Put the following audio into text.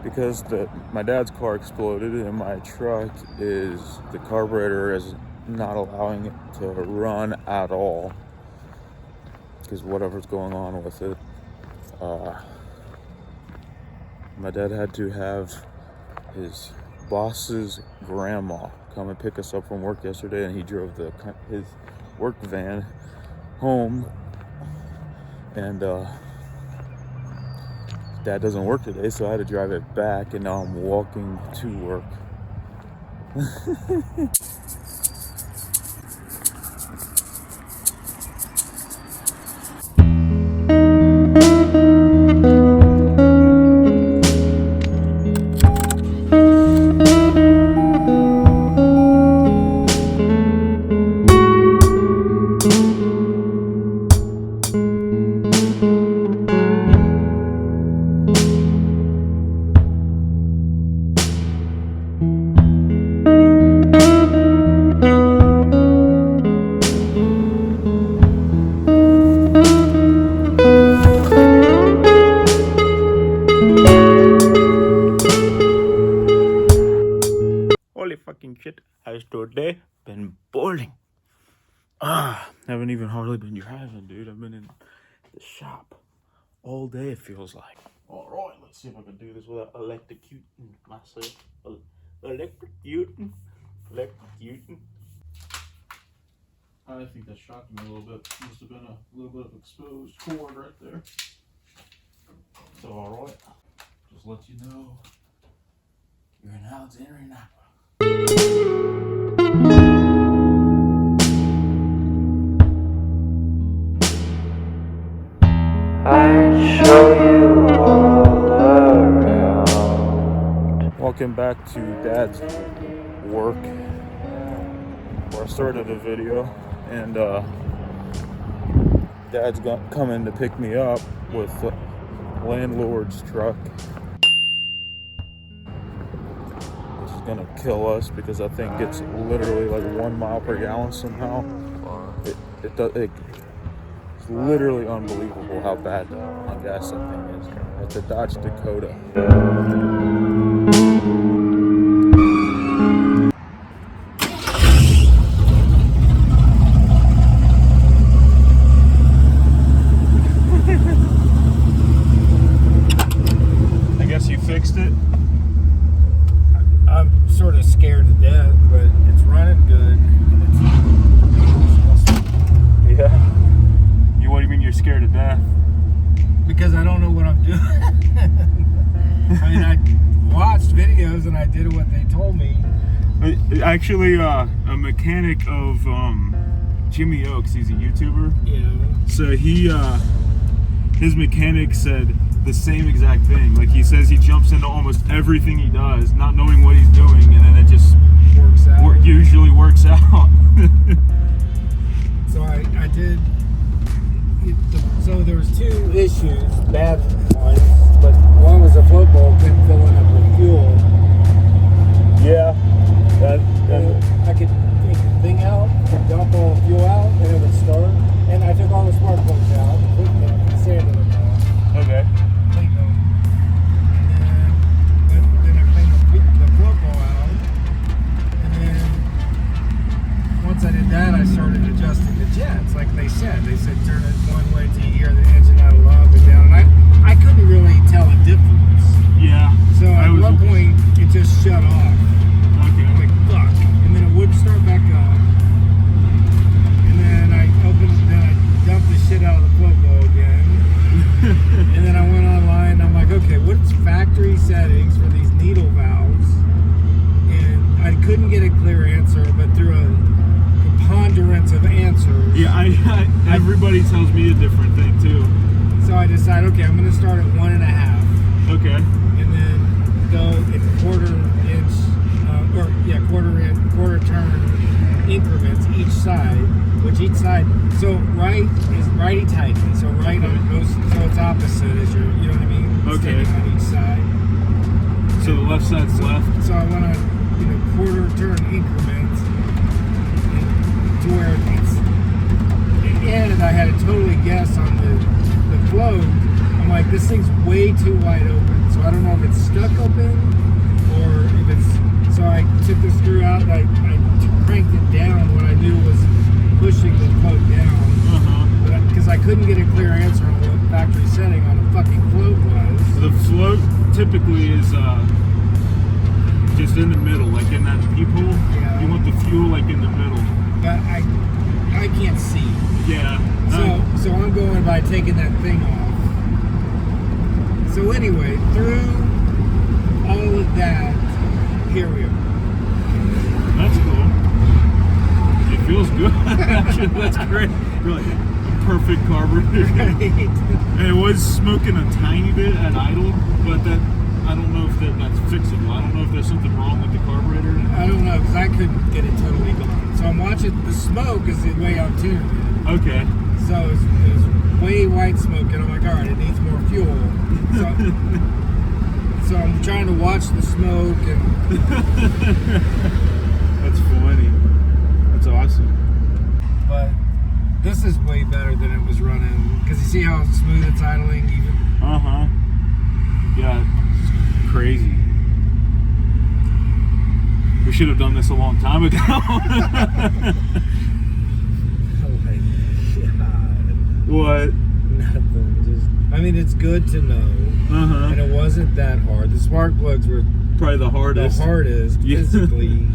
because my dad's car exploded and my truck the carburetor is not allowing it to run at all because whatever's going on with it. My dad had to have his boss's grandma come and pick us up from work yesterday, and he drove his work van home, and Dad doesn't work today, so I had to drive it back, and now I'm walking to work. Holy fucking shit, has today been boiling. Haven't even hardly been driving, dude. I've been in the shop all day, it feels like. Alright, let's see if I can do this without electrocuting myself. Electrocuting. I think that shocked me a little bit. Must have been a little bit of exposed cord right there. So alright, just let you know you're in Alexander, Napa. I show you all around. Welcome back to Dad's work, where I started a video, and Dad's coming to pick me up with the landlord's truck, which is gonna kill us because that thing gets literally like 1 mile per gallon somehow. It's literally unbelievable how bad my gas that thing is. It's a Dodge Dakota. I guess you fixed it? I'm sort of scared to death, but it's running good. Yeah. What do you mean you're scared to death? Because I don't know what I'm doing. I mean, I watched videos and I did what they told me. Actually, a mechanic of Jimmy Oaks, he's a YouTuber. Yeah. So his mechanic said the same exact thing. Like, he says he jumps into almost everything he does, not knowing what he's doing, and then it just works out. Usually works out. So I did. So there was 2 issues, bad ones, but one was a float bowl couldn't fill it up with fuel. Yeah. I could take the thing out, dump all the fuel out, and it would start. And I took all the spark plugs out, put the sand in them all. Okay. Cleaned them. And then I cleaned the float bowl out. And then once I did that, I started adjusting the jets, like they said. They said turn it one way to hear the engine out of up and down. And I couldn't really tell a difference. Yeah. So at one point, it just shut off. Okay. I'm like, fuck. And then it wouldn't start back up. And then I dumped the shit out of the float bowl again. And then I went online, and I'm like, okay, what's factory settings for these needle valves? And I couldn't get a clear answer, but through a preponderance of answers. Yeah, everybody tells me a different thing too. So I decided, okay, I'm going to start at 1.5. Okay. And then go in quarter turn increments each side. Which each side, so right is righty tighty. So right goes, so it's opposite as your, you know what I mean? Okay. Standing on each side. So the left side's left. So I went on, quarter turn increments to where it's. And I had to totally guess on the float. I'm like, this thing's way too wide open. So I don't know if it's stuck open factory setting on a fucking float was. The float typically is just in the middle, like in that peephole. Yeah. You want the fuel like in the middle. But I can't see. Yeah. So I'm going by taking that thing off. So anyway, through all of that, here we are. That's cool. It feels good. Actually, that's great. Really, perfect carburetor. Right. And it was smoking a tiny bit at idle, but that I don't know if that's fixable. I don't know if there's something wrong with the carburetor. I don't know, because I couldn't get it totally gone. So I'm watching the smoke is the way I'm tuning it. Okay. So it's way white smoke, and I'm like, all right, it needs more fuel. So I'm trying to watch the smoke, and That's funny. That's awesome. but this is way better than it was running, because you see how smooth it's idling even. Uh-huh. Yeah, it's crazy. We should have done this a long time ago. Oh my God. What? Nothing. Just, I mean, it's good to know. Uh-huh. And it wasn't that hard. The spark plugs were Probably the hardest. the hardest Yeah. physically.